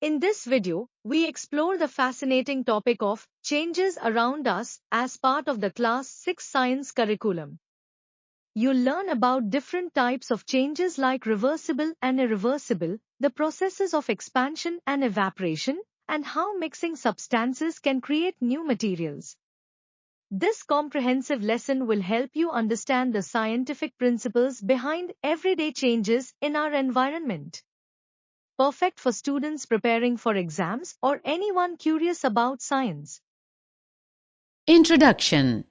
In this video, we explore the fascinating topic of changes around us as part of the Class 6 Science curriculum. You'll learn about different types of changes like reversible and irreversible, the processes of expansion and evaporation, and how mixing substances can create new materials. This comprehensive lesson will help you understand the scientific principles behind everyday changes in our environment. Perfect for students preparing for exams or anyone curious about science. Introduction.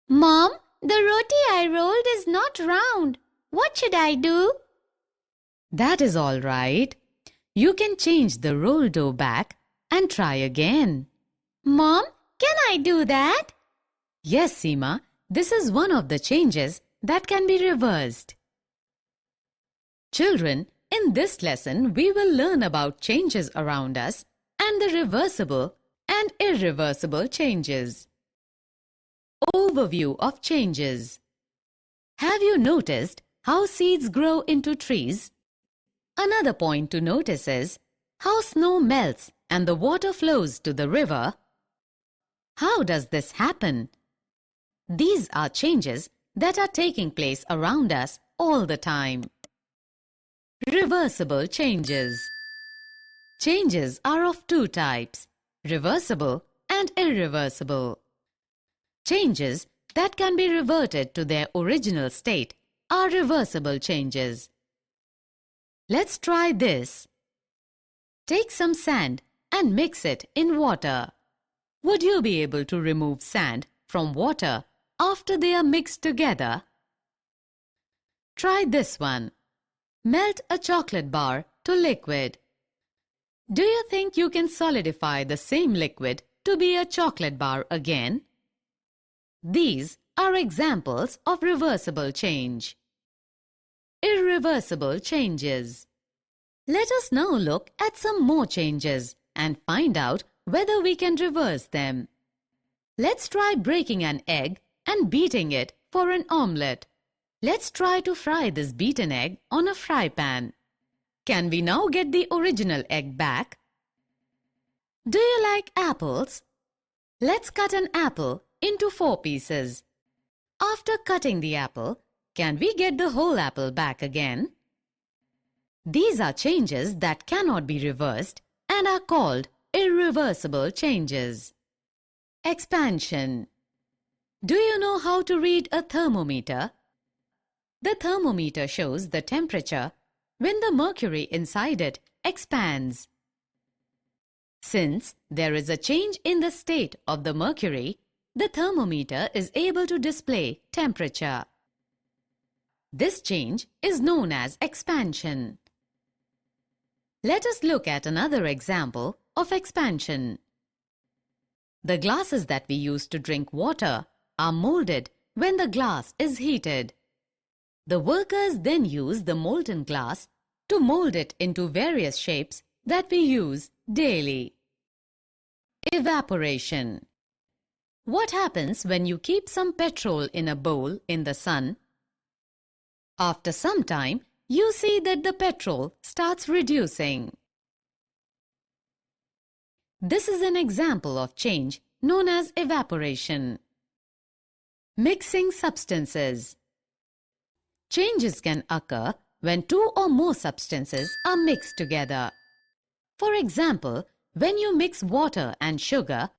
Mom, the roti I rolled is not round. What should I do? That is all right. You can change the roll dough back and try again. Mom, can I do that? Yes, Seema, this is one of the changes that can be reversed. Children, in this lesson, we will learn about changes around us and the reversible and irreversible changes. Overview of changes. Have you noticed how seeds grow into trees? Another point to notice is how snow melts and the water flows to the river. How does this happen? These are changes that are taking place around us all the time. Reversible changes. Changes are of two types, reversible and irreversible. Changes that can be reverted to their original state are reversible changes. Let's try this. Take some sand and mix it in water. Would you be able to remove sand from water after they are mixed together? Try this one. Melt a chocolate bar to liquid. Do you think you can solidify the same liquid to be a chocolate bar again? These are examples of reversible change. Irreversible changes. Let us now look at some more changes and find out whether we can reverse them. Let's try breaking an egg and beating it for an omelette. Let's try to fry this beaten egg on a fry pan. Can we now get the original egg back? Do you like apples? Let's cut an apple into 4 pieces. After cutting the apple, can we get the whole apple back again? These are changes that cannot be reversed and are called irreversible changes. Expansion. Do you know how to read a thermometer? The thermometer shows the temperature when the mercury inside it expands. Since there is a change in the state of the mercury, the thermometer is able to display temperature. This change is known as expansion. Let us look at another example of expansion. The glasses that we use to drink water are molded when the glass is heated. The workers then use the molten glass to mold it into various shapes that we use daily. Evaporation. What happens when you keep some petrol in a bowl in the sun? After some time, you see that the petrol starts reducing. This is an example of change known as evaporation. Mixing substances. Changes can occur when two or more substances are mixed together. For example, when you mix water and sugar,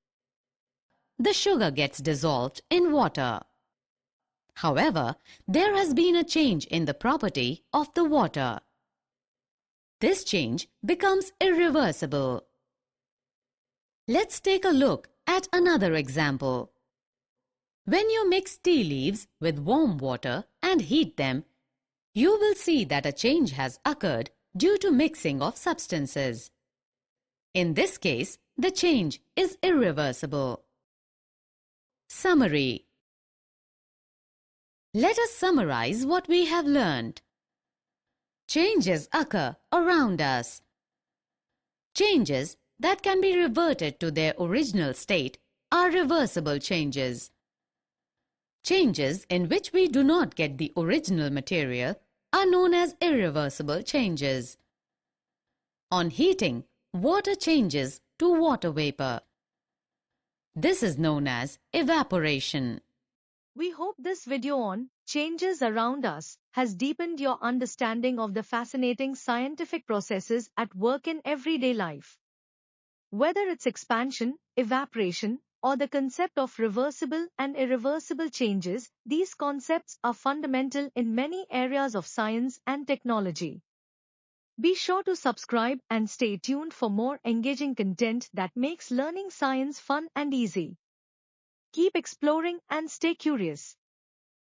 the sugar gets dissolved in water. However, there has been a change in the property of the water. This change becomes irreversible. Let's take a look at another example. When you mix tea leaves with warm water and heat them, you will see that a change has occurred due to mixing of substances. In this case, the change is irreversible. Summary. Let us summarize what we have learned. Changes occur around us. Changes that can be reverted to their original state are reversible changes. Changes in which we do not get the original material are known as irreversible changes. On heating, water changes to water vapor. This is known as evaporation. We hope this video on changes around us has deepened your understanding of the fascinating scientific processes at work in everyday life. Whether it's expansion, evaporation, or the concept of reversible and irreversible changes, these concepts are fundamental in many areas of science and technology. Be sure to subscribe and stay tuned for more engaging content that makes learning science fun and easy. Keep exploring and stay curious.